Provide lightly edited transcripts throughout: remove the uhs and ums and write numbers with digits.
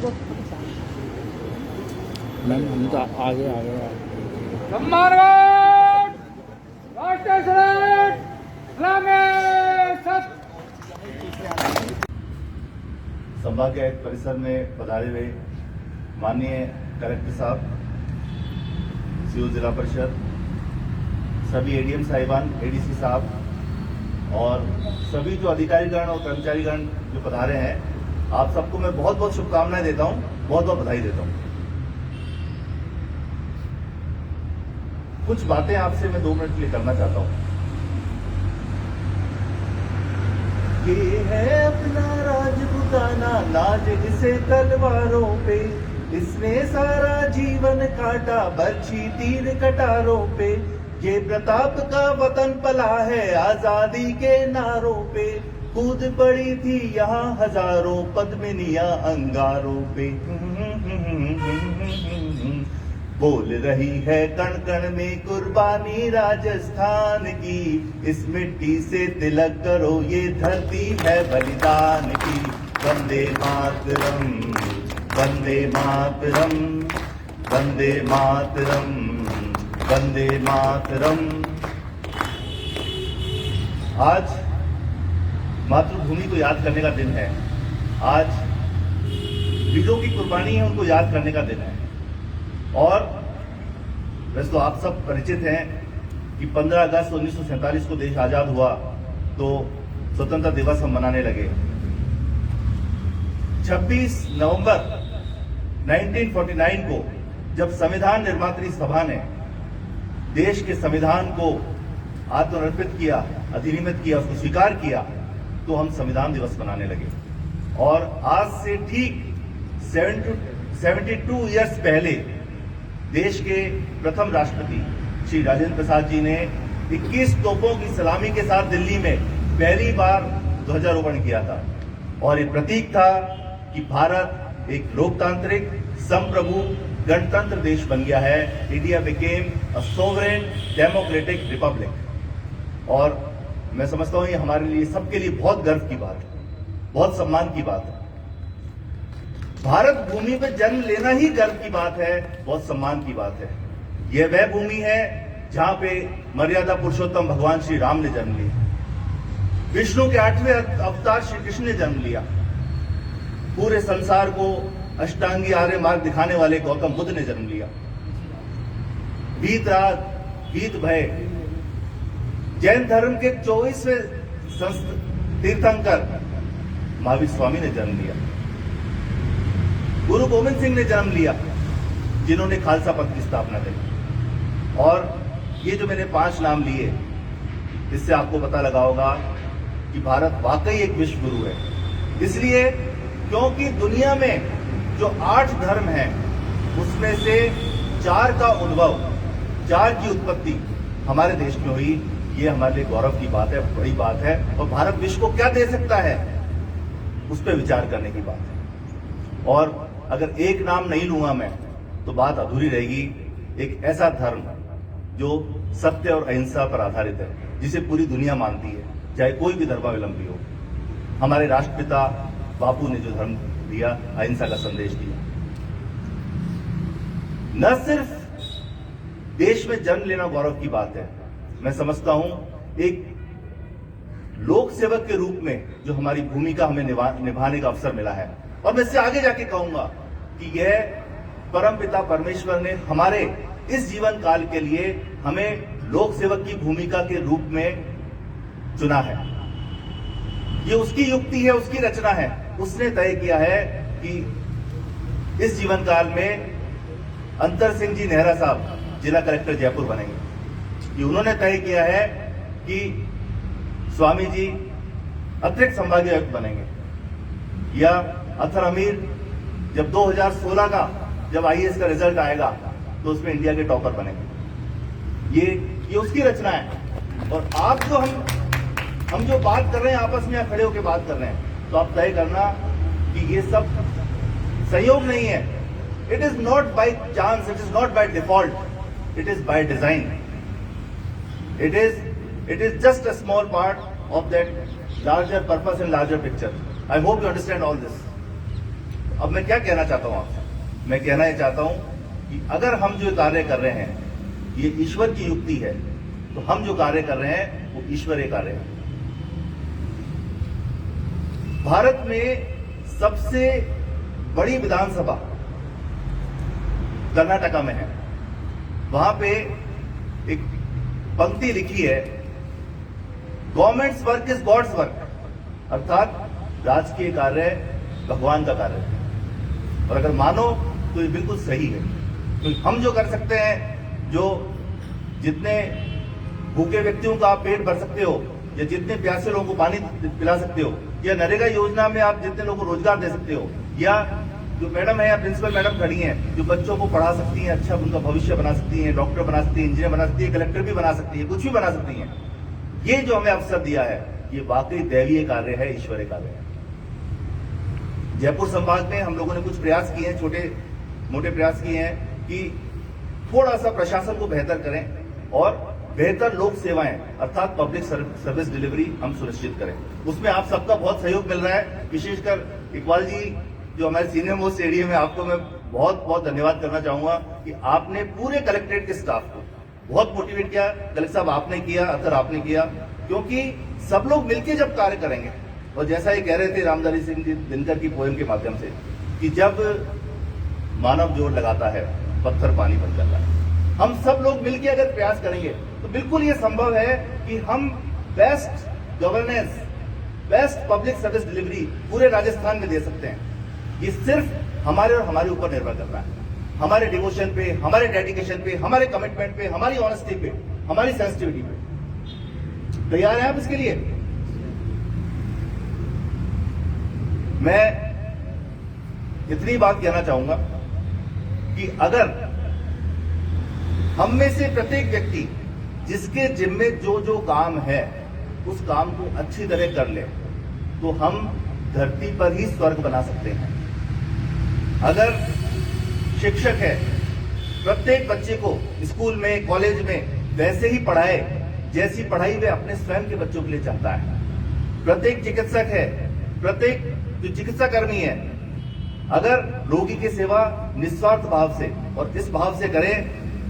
Ma'am हम तो आगे आ गए। सम्मानगढ़ राष्ट्रीय सैनिक सलामी सत। सभा के परिसर में पधारे हुए माननीय कलेक्टर साहब, सीओ जिला परिषद, सभी एडीएम साहिबान, एडीसी साहब और सभी जो अधिकारीगण और कर्मचारीगण जो पधारे हैं, आप सबको मैं बहुत बहुत शुभकामनाएं देता हूं, बहुत बहुत बधाई देता हूं। कुछ बातें आपसे मैं 2 मिनट के लिए करना चाहता हूं। ये है अपना राजपूताना, नाज इसे तलवारों पे, इसने सारा जीवन काटा बर्छी तीर कटारों पे। ये प्रताप का वतन पला है आजादी के नारों पे, कूद पड़ी थी यहाँ हजारों पद्मिनियां अंगारों पे। बोल रही है कण कण में कुर्बानी राजस्थान की, इस मिट्टी से तिलक करो ये धरती है बलिदान की। वंदे मातरम, वंदे मातरम, वंदे मातरम, वंदे मातरम। आज मातृभूमि को याद करने का दिन है। आज वीरों की कुर्बानी है, उनको याद करने का दिन है। और वैसे तो आप सब परिचित हैं कि 15 अगस्त 1947 को देश आजाद हुआ तो स्वतंत्रता दिवस हम मनाने लगे। 26 नवंबर 1949 को जब संविधान निर्मात्री सभा ने देश के संविधान को आत्मनिर्मित किया, अधिनियमित किया, उसको स्वीकार किया, तो हम संविधान दिवस मनाने लगे। और आज से ठीक 72 ईयर्स पहले देश के प्रथम राष्ट्रपति श्री राजेंद्र प्रसाद जी ने 21 तोपों की सलामी के साथ दिल्ली में पहली बार ध्वजारोहण किया था। और ये प्रतीक था कि भारत एक लोकतांत्रिक, संप्रभु, गणतंत्र देश बन गया है। India became a sovereign democratic Republic. और मैं समझता हूं ये हमारे लिए, सबके लिए बहुत गर्व की बात है, बहुत सम्मान की बात है। भारत भूमि पे जन्म लेना ही गर्व की बात है, बहुत सम्मान की बात है। यह वह भूमि है जहां पे मर्यादा पुरुषोत्तम भगवान श्री राम ने जन्म लिया, विष्णु के 8वें अवतार श्री कृष्ण ने जन्म लिया, पूरे संसार को अष्टांगी आर्य मार्ग दिखाने वाले गौतम बुद्ध ने जन्म लिया, बीत रात बीत भय जैन धर्म के 24वें तीर्थंकर महावीर स्वामी ने जन्म लिया, गुरु गोविंद सिंह ने जन्म लिया, जिन्होंने खालसा पंथ की स्थापना करी। और ये जो मैंने 5 नाम लिए, इससे आपको पता लगा होगा कि भारत वाकई एक विश्व गुरु है। इसलिए क्योंकि दुनिया में जो 8 धर्म हैं, उसमें से 4 का उद्भव, 4 की उत्पत्ति हमारे देश में हुई। ये हमारे लिए गौरव की बात है, बड़ी बात है। और भारत विश्व को क्या दे सकता है, उस पर विचार करने की बात है। और अगर एक नाम नहीं लूंगा मैं तो बात अधूरी रहेगी। एक ऐसा धर्म जो सत्य और अहिंसा पर आधारित है, जिसे पूरी दुनिया मानती है, चाहे कोई भी धर्मावलंबी हो। हमारे राष्ट्रपिता बापू ने जो धर्म दिया, अहिंसा का संदेश दिया। न सिर्फ देश में जन्म लेना गौरव की बात है, मैं समझता हूं एक लोक सेवक के रूप में जो हमारी भूमिका हमें निभाने का अवसर मिला है। और मैं इससे आगे जाके कहूंगा कि यह परमपिता परमेश्वर ने हमारे इस जीवन काल के लिए हमें लोक सेवक की भूमिका के रूप में चुना है। ये उसकी युक्ति है, उसकी रचना है। उसने तय किया है कि इस जीवन काल में अंतर सिंह जी नेहरा साहब जिला कलेक्टर जयपुर बनेंगे। ये उन्होंने तय किया है कि स्वामी जी अतिरिक्त संभागीय आयुक्त बनेंगे, या अथर अमीर जब 2016 का जब आईएएस का रिजल्ट आएगा तो उसमें इंडिया के टॉपर बनेंगे। ये उसकी रचना है। और आप जो हम जो बात कर रहे हैं, आपस में खड़े होकर बात कर रहे हैं, तो आप तय करना कि ये सब संयोग नहीं है। It is not by chance, it is not by default, it is by design. It is just a small part of that larger purpose and larger picture. I hope you understand all this. अब मैं क्या कहना चाहता हूं आपसे, मैं कहना ये चाहता हूं कि अगर हम जो कार्य कर रहे हैं ये ईश्वर की युक्ति है, तो हम जो कार्य कर रहे हैं वो ईश्वरीय कार्य है। भारत में सबसे बड़ी विधानसभा कर्नाटका में है। वहां पे एक पंक्ति लिखी है, government's work is God's work, अर्थात राजकीय कार्य भगवान का कार्य है। और अगर मानो तो ये बिल्कुल सही है, क्योंकि हम जो कर सकते हैं, जो जितने भूखे व्यक्तियों का आप पेट भर सकते हो, या जितने प्यासे लोगों को पानी पिला सकते हो, या नरेगा योजना में आप जितने लोगों को रोजगार दे सकते हो, या जो मैडम है या प्रिंसिपल मैडम खड़ी हैं जो बच्चों को पढ़ा सकती हैं, अच्छा उनका भविष्य बना सकती हैं, डॉक्टर बना सकती हैं, इंजीनियर बना सकती है, कलेक्टर भी बना सकती है, कुछ भी बना सकती हैं, ये जो हमें अवसर दिया है ये वाकई दैवीय कार्य है, ईश्वरीय कार्य है। जयपुर संभाग में हम लोगों ने कुछ प्रयास किए हैं, छोटे मोटे प्रयास किए हैं कि थोड़ा सा प्रशासन को बेहतर करें और बेहतर लोक सेवाएं अर्थात पब्लिक सर्विस डिलीवरी हम सुनिश्चित करें। उसमें आप सबका बहुत सहयोग मिल रहा है, विशेषकर इकबाल जी जो हमारे सीनियर मोस्ट एडीएम है, आपको मैं बहुत बहुत धन्यवाद करना चाहूंगा कि आपने पूरे कलेक्ट्रेट के स्टाफ को बहुत मोटिवेट किया। कलेक्टर साहब आपने किया, अतर आपने किया, क्योंकि सब लोग मिलकर जब कार्य करेंगे, और जैसा ये कह रहे थे रामधारी सिंह जी दिनकर की पोएम के माध्यम से कि जब मानव जोर लगाता है पत्थर पानी बन जाता है, हम सब लोग मिलकर अगर प्रयास करेंगे तो बिल्कुल ये संभव है कि हम best governance, best public service delivery पूरे राजस्थान में दे सकते हैं। ये सिर्फ हमारे और हमारे ऊपर निर्भर करता है, हमारे डिवोशन पे, हमारे डेडिकेशन पे, हमारे कमिटमेंट पे, हमारी ऑनेस्टी पे, हमारी सेंसिटिविटी पे। तैयार हैं आप इसके लिए? मैं इतनी बात कहना चाहूंगा कि अगर हम में से प्रत्येक व्यक्ति जिसके जिम्मे जो जो काम है उस काम को अच्छी तरह कर ले तो हम धरती पर ही स्वर्ग बना सकते हैं। अगर शिक्षक है, प्रत्येक बच्चे को स्कूल में, कॉलेज में वैसे ही पढ़ाए जैसी पढ़ाई वे अपने स्वयं के बच्चों के लिए चाहता है। प्रत्येक चिकित्सक है, प्रत्येक जो चिकित्सा कर्मी है, अगर रोगी की सेवा निस्वार्थ भाव से और इस भाव से करें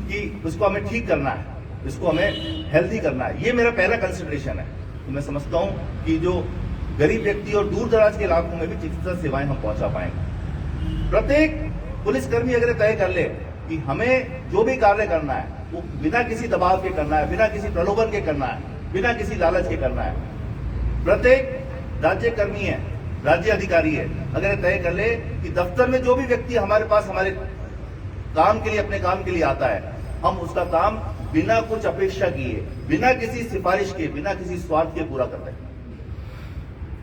कि उसको हमें ठीक करना है, इसको हमें हेल्दी करना है, ये मेरा पहला कंसिडरेशन है, तो मैं समझता हूं कि जो गरीब व्यक्ति और दूर दराज के इलाकों में भी चिकित्सा सेवाएं हम पहुंचा पाएंगे। प्रत्येक पुलिसकर्मी अगर तय कर ले कि हमें जो भी कार्य करना है वो बिना किसी दबाव के करना है, बिना किसी प्रलोभन के करना है, बिना किसी लालच के करना है। प्रत्येक राज्य कर्मी है, राज्य अधिकारी है, अगर तय कर ले कि दफ्तर में जो भी व्यक्ति हमारे पास हमारे काम के लिए, अपने काम के लिए आता है, हम उसका काम बिना कुछ अपेक्षा किए, बिना किसी सिफारिश के, बिना किसी स्वार्थ के पूरा कर दें।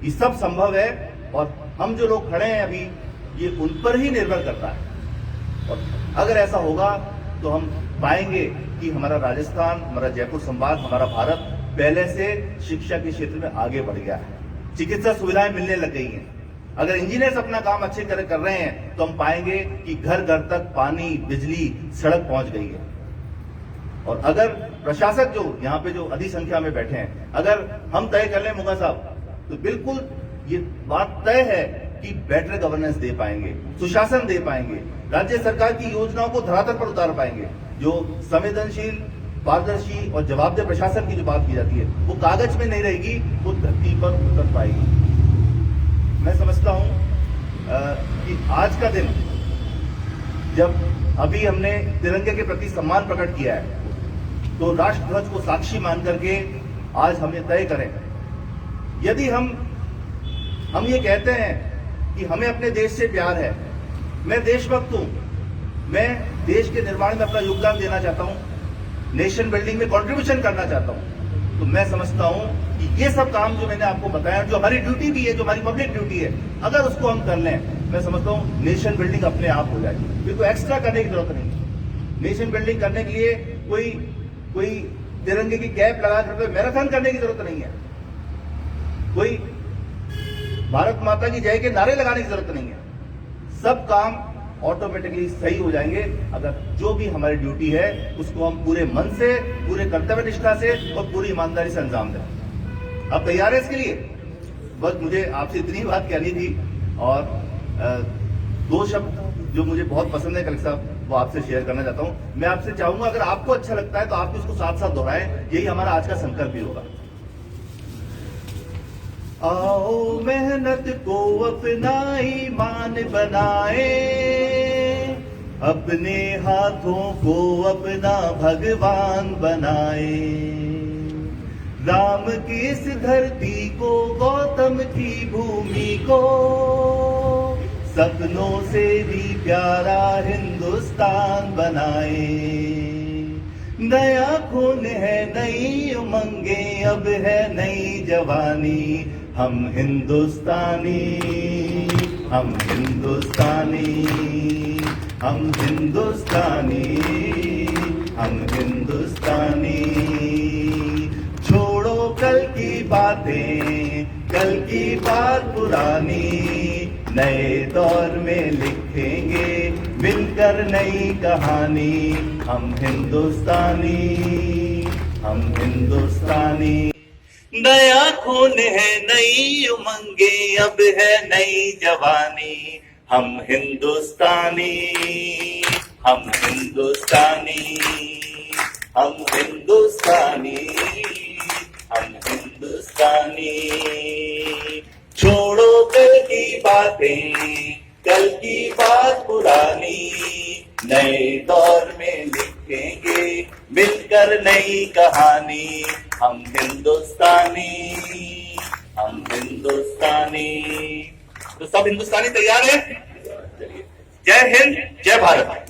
ये सब संभव है और हम जो लोग खड़े हैं अभी ये उन पर ही निर्भर करता है। और अगर ऐसा होगा तो हम पाएंगे कि हमारा राजस्थान, हमारा जयपुर संभाग, हमारा भारत पहले से शिक्षा के क्षेत्र में आगे बढ़ गया है, चिकित्सा सुविधाएं मिलने लग गई हैं। अगर इंजीनियर्स अपना काम अच्छे तरह कर रहे हैं तो हम पाएंगे कि घर घर तक पानी, बिजली, सड़क पहुंच गई है। और अगर प्रशासक जो यहाँ पे जो अधिक संख्या में बैठे हैं, अगर हम तय कर लें मुगा साहब, तो बिल्कुल ये बात तय है कि बेटर गवर्नेंस दे पाएंगे, सुशासन दे पाएंगे, राज्य सरकार की योजनाओं को धरातल पर उतार पाएंगे। जो संवेदनशील, पारदर्शी और जवाबदेह प्रशासन की जो बात की जाती है वो कागज में नहीं रहेगी, वो धरती पर उतर पाएगी। मैं समझता हूं कि आज का दिन, जब अभी हमने तिरंगे के प्रति सम्मान प्रकट किया है, तो राष्ट्रध्वज को साक्षी मान करके आज हम ये तय करें, यदि हम ये कहते हैं कि हमें अपने देश से प्यार है, मैं देशभक्त हूं, मैं देश के निर्माण में अपना योगदान देना चाहता हूं, नेशन बिल्डिंग में कंट्रीब्यूशन करना चाहता हूं, तो मैं समझता हूं कि ये सब काम जो मैंने आपको बताया, जो हमारी ड्यूटी भी है, जो हमारी पब्लिक ड्यूटी है, अगर उसको हम कर लें, मैं समझता हूं नेशन बिल्डिंग अपने आप हो जाएगी। फिर कोई एक्स्ट्रा करने की जरूरत नहीं। नेशन बिल्डिंग करने के लिए कोई तिरंगे की कैप लगा करके मैराथन करने की जरूरत नहीं है, कोई भारत माता की जय के नारे लगाने की जरूरत नहीं है। सब काम ऑटोमेटिकली सही हो जाएंगे अगर जो भी हमारी ड्यूटी है उसको हम पूरे मन से, पूरे कर्तव्य निष्ठा से और पूरी ईमानदारी से अंजाम दें। आप तैयार हैं इसके लिए? बस मुझे आपसे इतनी बात कहनी थी और दो शब्द जो मुझे बहुत पसंद है कलेक्टर साहब, वो आपसे शेयर करना चाहता हूं। मैं आपसे चाहूंगा अगर आपको अच्छा लगता है तो आप इसको साथ साथ दोहराएं, यही हमारा आज का संकल्प भी होगा। आओ मेहनत को अपना ईमान बनाए, अपने हाथों को अपना भगवान बनाए, राम की इस धरती को, गौतम की भूमि को, सपनों से भी प्यारा हिंदुस्तान बनाए। नया खून है, नई उमंगे, अब है नई जवानी, हम हिंदुस्तानी, हम हिंदुस्तानी, हम हिंदुस्तानी, हम हिंदुस्तानी। छोड़ो कल की बातें, कल की बात पुरानी, नए दौर में लिखेंगे मिलकर नई कहानी, हम हिंदुस्तानी, हम हिंदुस्तानी। नया खून है, नई उमंगे, अब है नई जवानी, हम हिंदुस्तानी, हम हिंदुस्तानी, हम हिंदुस्तानी, हम हिंदुस्तानी। छोड़ो कल की बातें, कल की बात पुरानी, नए दौर में लिखेंगे मिलकर नई कहानी, हम हिंदुस्तानी, हम हिंदुस्तानी। तो सब हिंदुस्तानी तैयार है? चलिए, जय हिंद, जय भारत।